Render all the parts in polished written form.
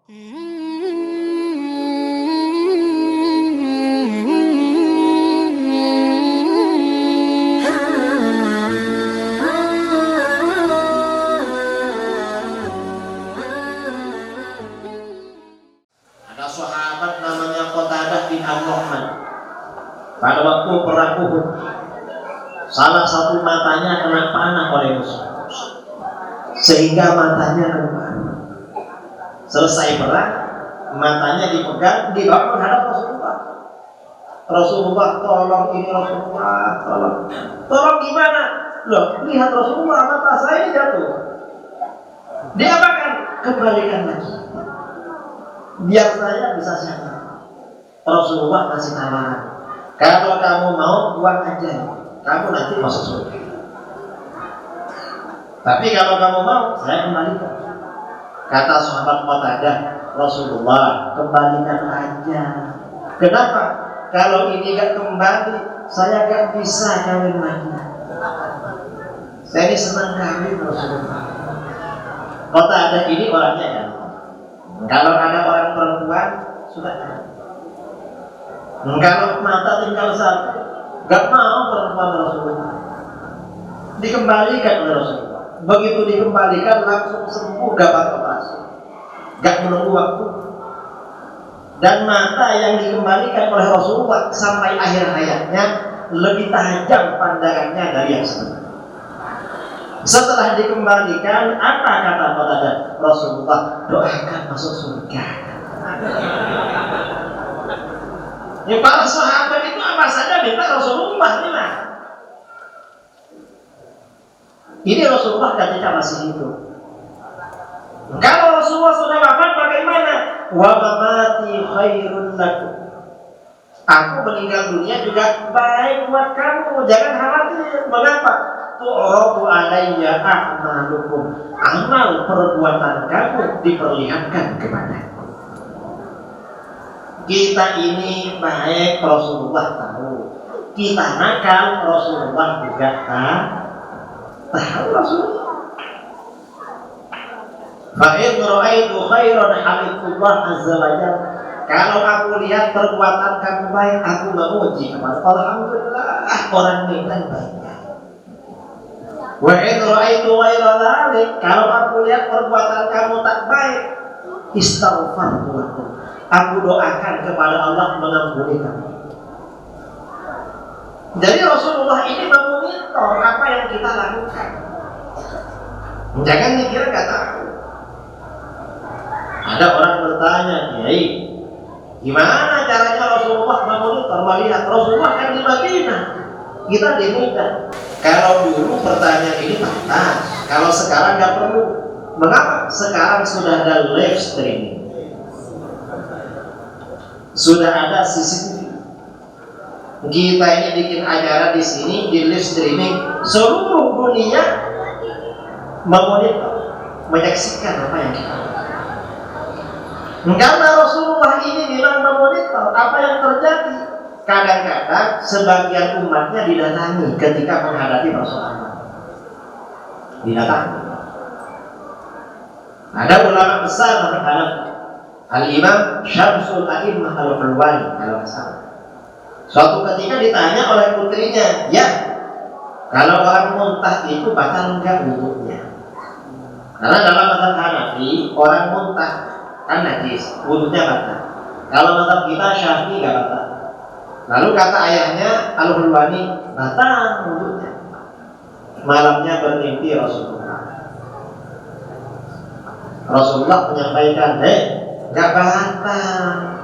Ada sahabat namanya Qatadah bin An-Nu'man. Pada waktu perang Uhud, salah satu matanya kena panah oleh musuh, sehingga matanya kembali. Selesai perang, matanya dipegang, dibawa menghadap Rasulullah. Rasulullah, tolong ini Rasulullah, tolong gimana? Loh, lihat Rasulullah, mata saya jatuh. Diapakan? Kembalikan lagi, biar saya bisa sehat. Rasulullah kasih tawaran, kalau kamu mau buang aja, kamu nanti masuk surga. Tapi kalau kamu mau, saya kembalikan. Kata sahabat Qatadah, Rasulullah, kembalikan aja. Kenapa? Kalau ini gak kembali, saya gak bisa kawin lagi. Saya ini senang kawin Rasulullah. Qatadah ini orangnya kan, kalau ada orang perempuan, sudah kan. Kalau mata tinggal satu, gak mau perempuan Rasulullah, dikembalikan oleh Rasulullah. Begitu dikembalikan langsung sembuh, gak pakai operasi, gak menunggu waktu. Dan mata yang dikembalikan oleh Rasulullah sampai akhir hayatnya lebih tajam pandangannya dari yang sebelumnya. Setelah dikembalikan, apa kata Qatadah? Rasulullah, doakan masuk surga. Ya, para sahabat itu apa saja minta Rasulullah minta. Ini Rasulullah ketika masih hidup. Kalau Rasulullah sudah wafat bagaimana? Wa mamati khairun lakum. Aku meninggal dunia juga baik buat kamu, jangan khawatir. Mengapa? Tu'rabu alayya a'malukum. Amal perbuatan kamu diperlihatkan kepadaku. Kita ini baik, Rasulullah tahu. Kita nakal, Rasulullah juga tahu Rasulullah. Fa'in ra'aitu khairan hamidullah azza wa jalla. Kalau aku lihat perbuatan kamu baik, aku memuji kepada alhamdulillah, orang ini kan baik. Wa in ra'aitu ghaira dzalik, kalau aku lihat perbuatan kamu tak baik, istaghfartu lakum. Aku doakan kepada Allah mengampuni kamu. Jadi Rasulullah ini memonitor apa yang kita lakukan. Jangan mikir gak tahu. Ada orang bertanya, Kiai, gimana caranya Rasulullah memonitor, melihat? Rasulullah kan di Madinah, kita di Medan. Kalau dulu pertanyaan ini pantas, kalau sekarang nggak perlu. Mengapa? Sekarang sudah ada live streaming, sudah ada CCTV. Kita ini bikin acara di sini, di live streaming, seluruh dunia memonitor, menyaksikan apa yang kita lakukan. Karena Rasulullah ini bilang memonitor apa yang terjadi. Kadang-kadang sebagian umatnya didatangi ketika menghadapi persoalan. Didatangi. Ada ulama besar terhadap Al-Imam Syamsul A'immah Al-Hulwani kalau salah. Suatu ketika ditanya oleh putrinya, ya, kalau orang muntah itu batal enggak wudhunya? Karena dalam mazhab Hanafi orang muntah kan najis, wudhunya batal. Kalau mazhab kita Syafi'i enggak batal. Lalu kata ayahnya Al-Hulwani, batal wudhunya. Malamnya bermimpi Rasulullah. Rasulullah menyampaikan, enggak batal.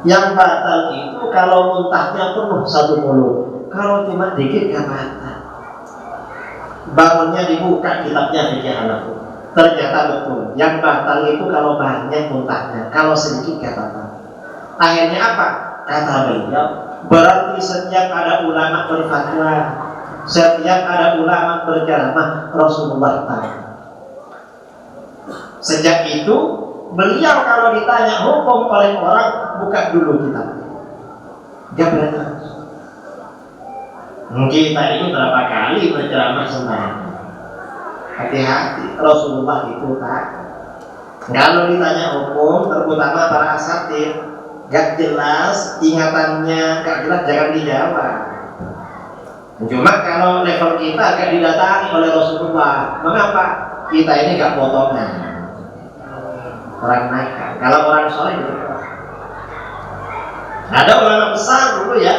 Yang batal itu kalau muntahnya penuh satu mulut. Kalau cuma dikit enggak batal. Bangunnya dibuka kitabnya fikih Hanafi. Ternyata betul. Yang batal itu kalau banyak muntahnya, kalau sedikit enggak batal. Akhirnya apa? Kata beliau, berarti setiap ada ulama berfatwa, setiap ada ulama berceramah, Rasulullah tahu. Sejak itu beliau kalau ditanya hukum oleh orang, buka dulu kitabnya. Dia berani. Kita ini berapa kali berceramah sembahyang. Hati-hati, Rasulullah itu tak. Kalau ditanya hukum, terutama para asatid, gak jelas, ingatannya gak jelas, jangan dijawab. Cuma kalau level kita agak didatangi oleh Rasulullah, mengapa? Kita ini gak potongan, orang nakal. Kalau orang soleh gitu. Ada ulama besar dulu ya,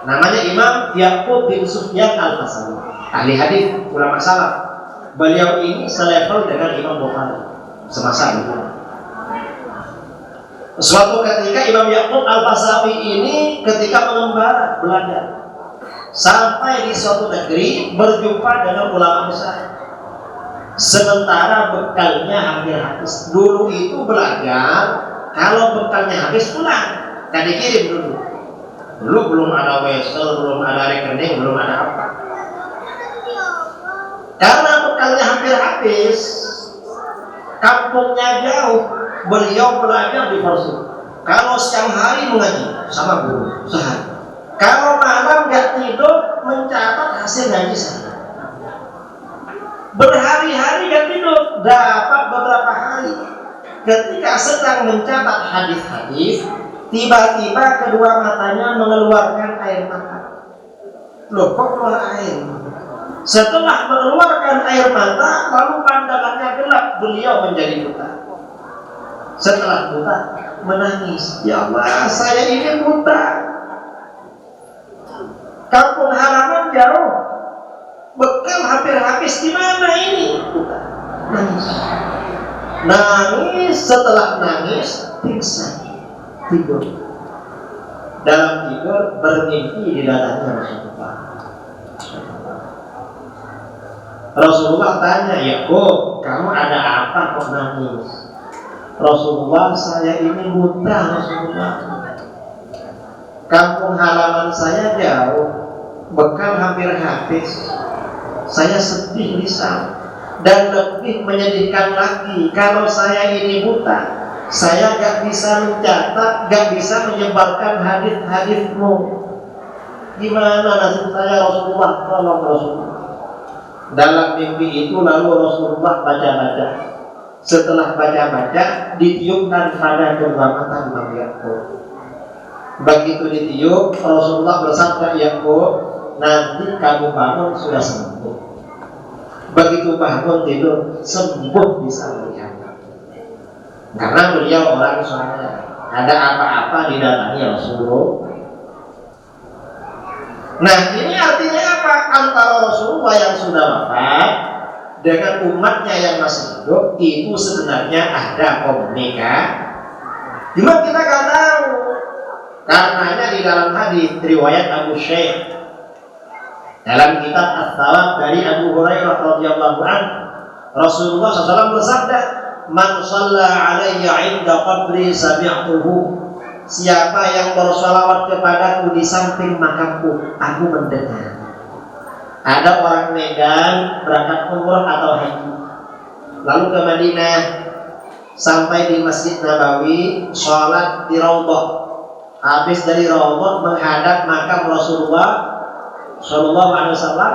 namanya Imam Yaqub bin Sufyan al-Fasali, ahli hadis, ulama salaf. Beliau ini selevel dengan Imam Bukhari semasa itu. Suatu ketika Imam Yaqub al-Fasawi ini ketika mengembara belajar sampai di suatu negeri berjumpa dengan ulama besar. Sementara bekalnya hampir habis. Dulu itu belajar kalau bekalnya habis pulang, gak dikirim dulu. Dulu belum ada wesel, belum ada rekening, belum ada apa. Karena bekalnya hampir habis, kampungnya jauh, beliau belajar di Farsi. Kalau siang hari mengaji sama guru sehari, kalau malam nggak tidur mencatat hasil ngaji saya. Berhari-hari nggak tidur, dapat beberapa hari. Ketika sedang mencatat hadis-hadis, tiba-tiba kedua matanya mengeluarkan air mata. Loh, kok keluar air? Setelah mengeluarkan air mata, lalu pandangannya gelap, beliau menjadi buta. Setelah buta, menangis. Ya Allah, saya ini buta. Kampung halaman jauh, bekal hampir habis, di mana ini? Buta. Nangis. Nangis, setelah nangis, pingsan, tidur. Dalam tidur bermimpi didatangi Rasulullah. Rasulullah tanya, Yaqub, kamu ada apa kok nangis? Rasulullah, saya ini buta Rasulullah. Kampung halaman saya jauh, bekal hampir habis. Saya sedih risau. Dan lebih menyedihkan lagi, kalau saya ini buta, saya gak bisa mencatat, gak bisa menyebarkan hadis-hadismu. Gimana nasib saya Rasulullah? Tolong Rasulullah. Dalam mimpi itu lalu Rasulullah baca-baca. Setelah baca-baca, ditiupkan pada kedua mata Imam Yaqub. Begitu ditiup, Rasulullah bersabda, Yaqub, nanti kamu bangun sudah sembuh. Begitu bangun tidur, sembuh bisa melihat. Karena beliau orang soleh, ada apa-apa didatangi Rasulullah. Nah, ini artinya apa? Antara Rasulullah yang sudah wafat dengan umatnya yang masih hidup itu sebenarnya ada komunikasi. Cuma kita nggak tahu. Karenanya di dalam hadis riwayat Abu Syekh dalam kitab At-Tawab dari Abu Hurairah radhiyallahu anhu, Rasulullah SAW bersabda, "Man shalla 'alayya 'inda qabri sami'tuhu." Siapa yang bersolawat kepadaku di samping makamku, aku mendengar. Ada orang Medan berangkat umrah atau haji, lalu ke Madinah, sampai di Masjid Nabawi, sholat di Raudhah. Habis dari Raudhah menghadap makam Rasulullah Shallallahu Alaihi Wasallam,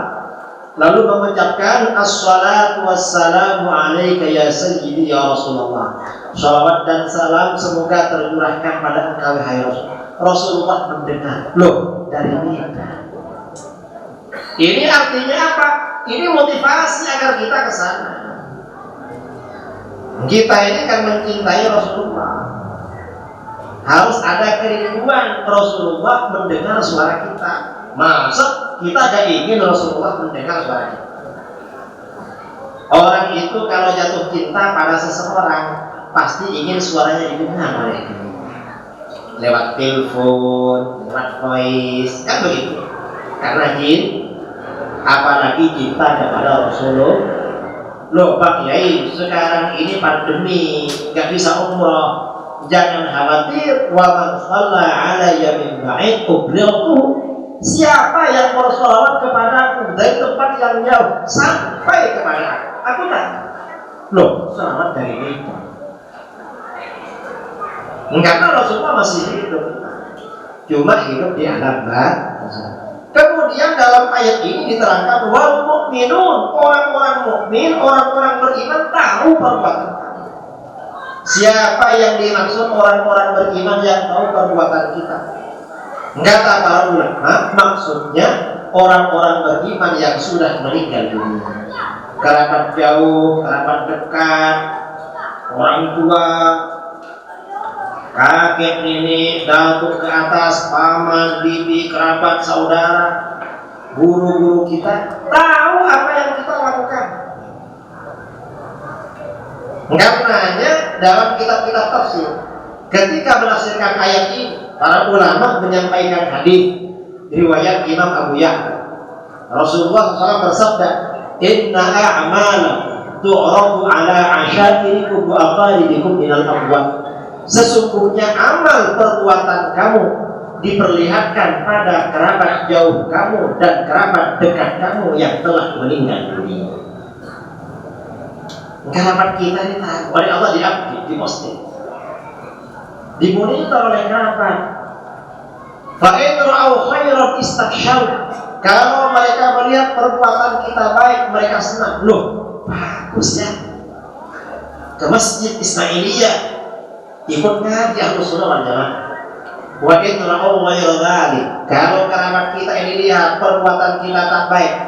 lalu mengucapkan as-salatu wassalamu alaika ya sayyidi ya Rasulullah. Salawat dan salam semoga tercurahkan pada engkau hai Rasul. Rasulullah mendengar. Loh, dari Medan. Ini artinya apa? Ini motivasi agar kita ke sana. Kita ini kan mencintai Rasulullah. Harus ada kerinduan Rasulullah mendengar suara kita. Masa kita gak ingin Rasulullah mendengar suara kita? Orang itu kalau jatuh cinta pada seseorang pasti ingin suaranya didengar oleh dia. Lewat telepon, lewat voice, kan begitu. Karena jin, apalagi cinta kepada Rasulullah. Loh Pak Kiai, sekarang ini pandemi, gak bisa umroh. Jangan khawatir. Wa man shalla 'alayya min ba'id ubriqu. Siapa yang bersolawat kepadaku dari tempat yang jauh sampai kepada aku, aku tanya. Loh, selamat dari itu. Karena Rasulullah masih hidup, cuma hidup di alam barzakh. Kemudian dalam ayat ini diterangkan wal mukminun, orang-orang mukmin, orang-orang beriman tahu perbuatan kami. Siapa yang dimaksud orang-orang beriman yang tahu perbuatan kita? Kata para ulama, maksudnya orang-orang beriman yang sudah meninggal dunia. Kerabat jauh, kerabat dekat, orang tua, kakek nenek, datuk ke atas, paman, bibi, kerabat, saudara, guru-guru kita tahu apa yang kita lakukan. Karenanya dalam kitab-kitab tafsir, ketika menafsirkan ayat ini, para ulama menyampaikan hadis riwayat Imam Abu Ya'la. Rasulullah SAW bersabda, "Inna a'mala tu'radu ala asyairikum wa aqaribikum minal amwat." Sesungguhnya amal perbuatan kamu diperlihatkan pada kerabat jauh kamu dan kerabat dekat kamu yang telah meninggal dunia. Kerabat kita ini tahu oleh Allah, di posting, dimonitor oleh kerabat. Fa in ra'au khairan istakshaw. Kalau mereka melihat perbuatan kita baik, mereka senang. Loh, bagus ya. Ke masjid Ismailiyah, ikut ngaji Ahlus Sunnah wal Jamaah. Wa in ra'au ghairan dzalik. Kalau kerabat kita ini lihat perbuatan kita tak baik,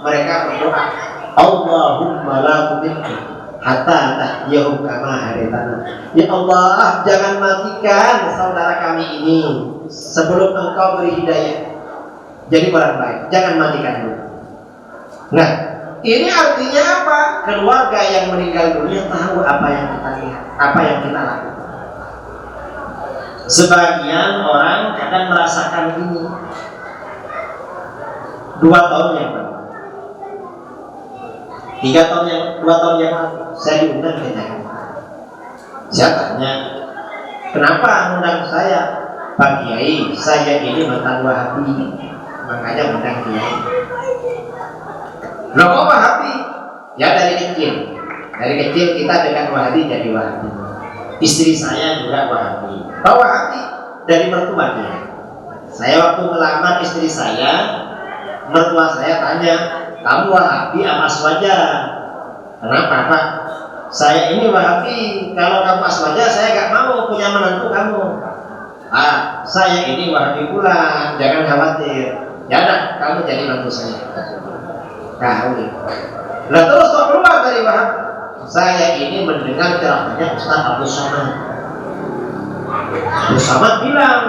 mereka berdoa, Allahumma la tudhikhu hatta tahyahum kama haritana. Ya Allah, jangan matikan saudara kami ini sebelum Engkau beri hidayah jadi orang baik. Jangan matikan dulu. Nah, ini artinya apa? Keluarga yang meninggal dunia tahu apa yang kita lihat, apa yang kita lakukan. Sebagian orang kadang merasakan ini 2 tahun yang lalu, 2 tahun yang lalu saya diundang ke Jakarta. Saya tanya, kenapa undang saya? Pak Kiai, saya ini mantan Wahabi, makanya undang Kiai. Loh, kok Wahabi? Ya dari kecil kita dengan Wahabi jadi Wahabi. Istri saya juga Wahabi. Pak Wahabi dari mertua dia. Saya waktu melamar istri saya, mertua saya tanya, kamu Wahabi apa Aswaja? Kenapa Pak? Saya ini Wahabi. Kalau kamu Aswaja saya gak mau punya menantu kamu. Saya ini Wahabi pula. Jangan khawatir. Ya dah, kamu jadi menantu saya. Kau. Nah terus kok keluar dari Wahabi? Saya ini mendengar ceramahnya Ustaz Abdul Somad. Abdul Somad bilang,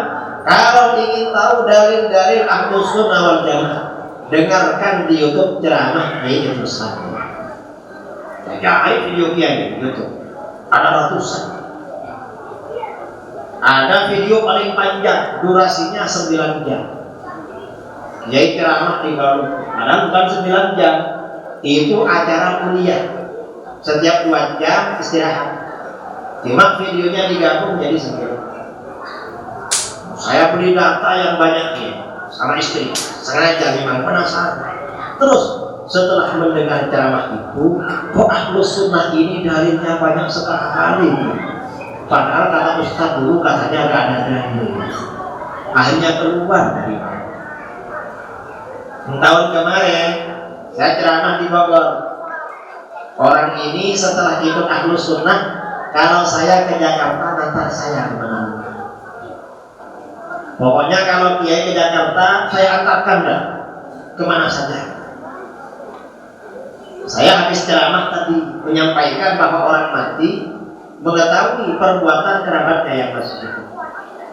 kalau ingin tahu dalil-dalil Ahlus Sunnah wal Jamaah, dengarkan di YouTube ceramah Kiai Ustaz. Ya, video Kiai di YouTube ada ratusan. Ada video paling panjang, durasinya 9 jam. Kiai ceramah di Galuh, padahal bukan 9 jam. Itu acara kuliah. Setiap 2 jam istirahat. Cuma videonya digabung jadi 9. Saya beli data yang banyak ya, sama istri. Sengaja memang penasaran. Terus setelah mendengar ceramah itu, kok Ahlus Sunnah ini dalilnya banyak sekali. Padahal kata Ustaz dulu katanya gak ada dalil. Akhirnya keluar dari tahun kemarin saya ceramah di Bogor. Orang ini setelah ikut Ahlus Sunnah, kalau saya ke Jakarta nanti saya kemana. Pokoknya kalau Kiai ke Jakarta, saya antarkan dah kemana saja. Saya habis ceramah tadi menyampaikan bahwa orang mati mengetahui perbuatan kerabatnya yang masih hidup.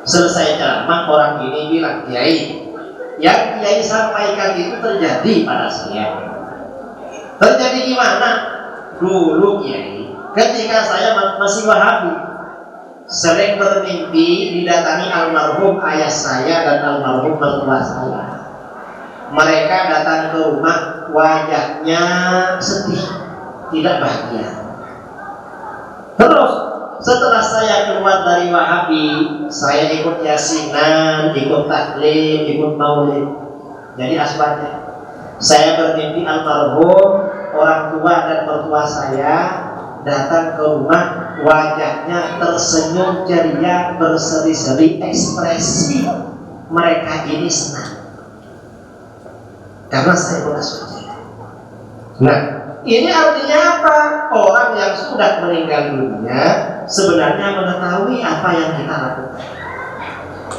Selesai ceramah, orang ini bilang, Kiai, yang Kiai sampaikan itu terjadi pada saya. Terjadi gimana? Dulu Kiai, ketika saya masih Wahabi, sering bermimpi didatangi almarhum ayah saya dan almarhum mertua saya. Mereka datang ke rumah, wajahnya sedih, tidak bahagia. Terus setelah saya keluar dari Wahabi, saya ikut yasinan, ikut taklim, ikut maulid. Jadi asbabnya, saya bermimpi almarhum orang tua dan mertua saya datang ke rumah, wajahnya tersenyum ceria, berseri-seri, ekspresi mereka ini senang karena saya bekas wajah. Nah, Ini artinya apa? Orang yang sudah meninggal dunia sebenarnya mengetahui apa yang kita lakukan.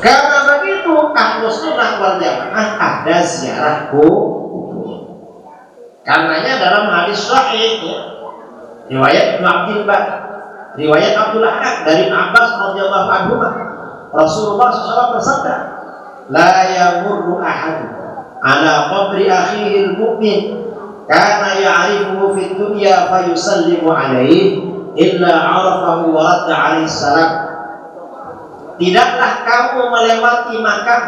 Karena begitu, Ahlus Sunnah wal Jamaah ada ziarah kubur. Karenanya dalam hadis sahih ya, riwayat Ibnu Abdul Bar, riwayat Abdul Ahad dari Abbas radhiyallahu anhu, Rasulullah SAW bersabda, "La yamurru ahadun ala qabri akhihi al-mu'min kana ya'rifuhu fid dunya fa yusallimu alaihi illa 'arafahu wa radda 'alaihi salam." Tidaklah kamu melewati makam,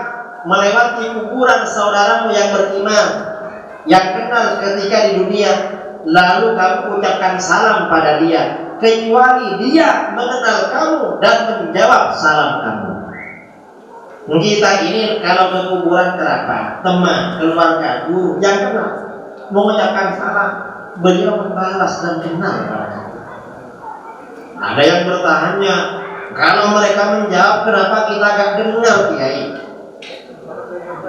melewati kuburan saudaramu yang beriman, yang kenal ketika di dunia, lalu kamu ucapkan salam pada dia, kecuali dia mengenal kamu dan menjawab salam kamu. Kita ini kalau ke kuburan kerabat, teman, keluarga, guru yang kenal, mengucapkan salam, beliau membalas dan kenal pada kita. Ada yang bertanya, kalau mereka menjawab, kenapa kita gak dengar, Kiai?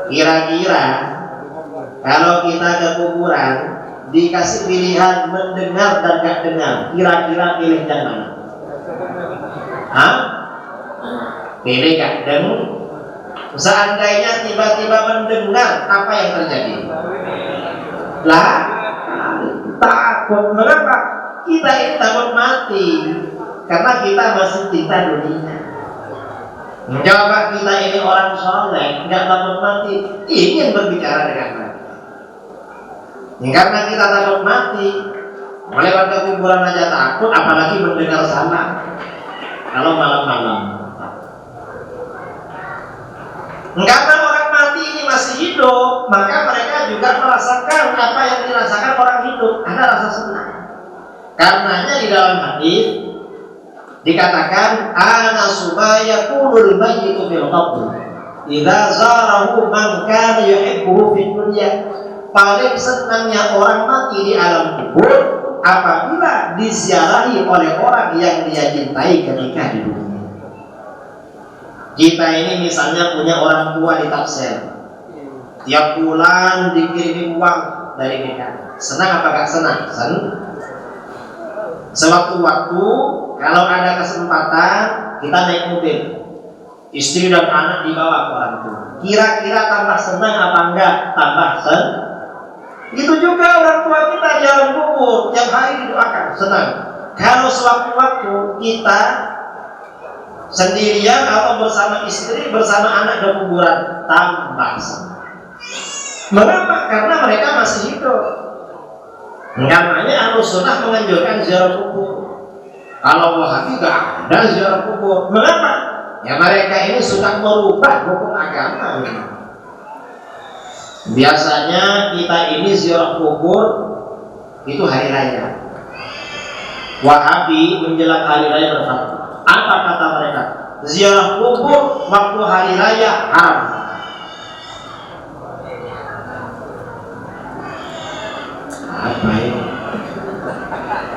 Kira-kira kalau kita ke kuburan dikasih pilihan mendengar dan gak dengar, kira-kira pilih yang mana? Hah? Pilih gak dengar? Seandainya tiba-tiba mendengar, apa yang terjadi? Lah, takut. Mengapa? Kita ini takut mati karena kita masih cinta dunia. Coba kita ini orang soleh, nggak takut mati, ingin berbicara dengan mereka. Karena kita takut mati, melewati kuburan aja takut, apalagi mendengar salam. Kalau malam-malam. Karena orang mati ini masih hidup, maka mereka juga merasakan apa yang dirasakan orang hidup. Ada rasa senang. Karenanya di dalam hadis dikatakan, ana sumayaqulul mayyitu fil qabr idza zarahu man kana yuhibbuhu fid dunya. Paling senangnya orang mati di alam kubur apabila diziarahi oleh orang yang dia cintai ketika di dunia. Kita ini misalnya punya orang tua di Tangsel, tiap bulan dikirimi uang dari mereka. Senang apa gak senang? Senang. Sewaktu-waktu kalau ada kesempatan kita naik mobil, istri dan anak dibawa ke orang tua. Kira-kira tambah senang apa enggak? Tambah senang. Itu juga orang tua kita di alam kubur yang hari didoakan, senang. Kalau sewaktu-waktu kita sendirian atau bersama istri, bersama anak di kuburan, tambah senang. Mengapa? Karena mereka masih hidup. Karenanya Ahlus Sunnah menganjurkan ziarah kubur. Kalau Wahabi gak ada ziarah kubur. Mengapa? Ya mereka ini suka merubah hukum agama. Biasanya kita ini ziarah kubur itu hari raya. Wahabi menjelang hari raya berfatwa. Apa kata mereka? Ziarah kubur waktu hari raya haram. Apa ini?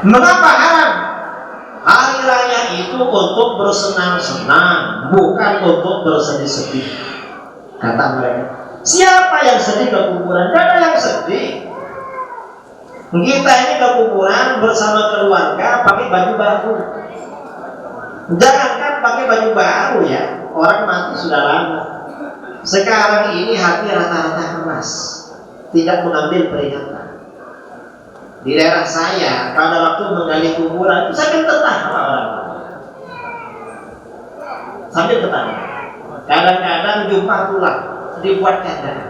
Mengapa haram? Hari raya itu untuk bersenang-senang, bukan untuk bersedih-sedih. Kata mereka. Siapa yang sedih ke kuburan? Tidak ada yang sedih. Kita ini ke kuburan bersama keluarga pakai baju baru. Jangankan pakai baju baru ya, orang mati sudah lama. Sekarang ini hati rata-rata keras, tidak mengambil peringatan. Di daerah saya pada waktu menggali kuburan sambil tertawa orang, sambil tertawa. Kadang-kadang jumpa tulang dibuat kandang.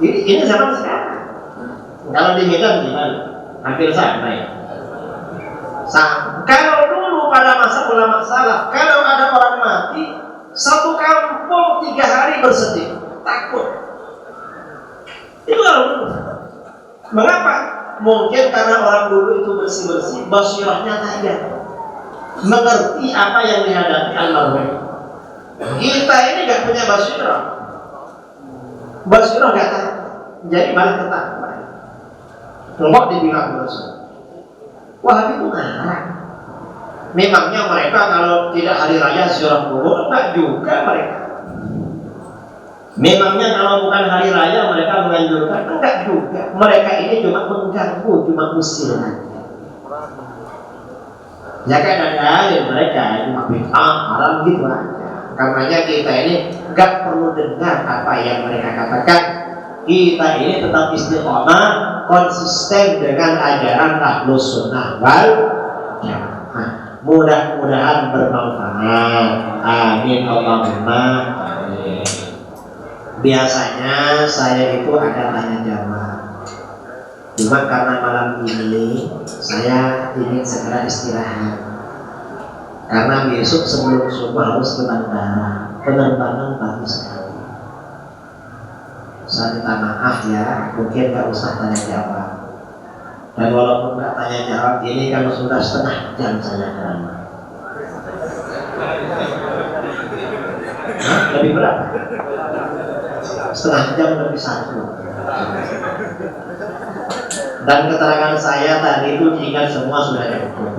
Ini zaman sekarang. Kalau di Medan gimana? Hampir sama ya. Kalau dulu pada masa ulama salaf, kalau ada orang mati, satu kampung 3 hari bersedih, takut. Itu kalau dulu. Mengapa? Mungkin karena orang dulu itu bersih-bersih, basirahnya tajam, mengerti apa yang dihadapi almarhum. Kita ini gak punya basirah. Basirah gak tahu, jadi malah ketawa. Enggak dibilang dosa. Wahabi itu ngarang. Memangnya mereka kalau tidak hari raya ziarah kubur, enggak juga mereka. Memangnya kalau bukan hari raya mereka menganjurkan? Enggak juga. Mereka ini cuma mengganggu, cuma usir aja. Ya kan ada mereka cuma bid'ah, haram gitu aja. Karenanya kita ini enggak perlu dengar apa yang mereka katakan. Kita ini tetap istiqomah, konsisten dengan ajaran Ahlus Sunnah wal Jamaah. Mudah-mudahan bermanfaat. Amin Allahumma amin. Biasanya saya itu ada tanya jawab. Cuma karena malam ini saya ingin segera istirahat. Karena besok sebelum subuh harus ke bandara. Penerbangan pagi sekali. Saya minta maaf ya, mungkin gak usah tanya jawab. Dan walaupun gak tanya jawab ini kan sudah setengah jam saya kerana. Lebih berapa? Setengah jam lebih satu. Dan keterangan saya tadi itu diingat semua sudah cukup.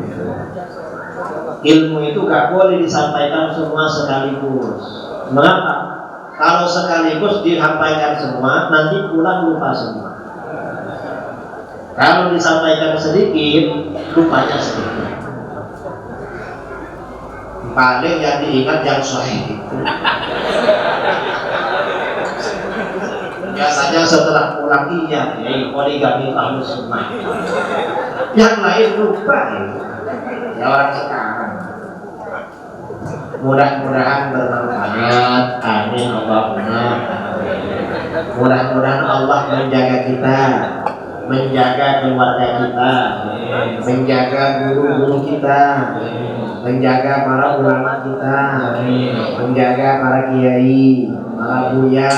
Ilmu itu gak boleh disampaikan semua sekaligus. Mengapa? Kalau sekaligus disampaikan semua, nanti pulang lupa semua. Kalau disampaikan sedikit, lupanya sedikit. Paling yang diingat yang sahih itu. Biasanya setelah pulang iya, poligami Ahlus Sunnah. Yang lain lupa ya orang sekarang. Mudah-mudahan bermanfaat. Amin Allahumma. Mudah-mudahan Allah menjaga kita, menjaga keluarga kita, menjaga guru-guru kita, menjaga para ulama kita, menjaga para kiai, para buya,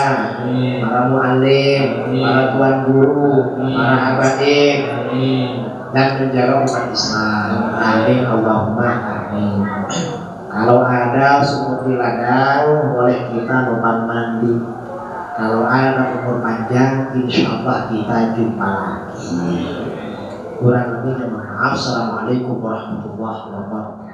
para muallim, para tuan guru, para habaib, dan menjaga umat Islam. Amin Allahumma amin. Kalau ada sumur di ladang, boleh kita numpang mandi. Kalau ada umur panjang, insya Allah kita jumpa lagi. Kurang lebihnya maaf. Assalamualaikum warahmatullahi wabarakatuh.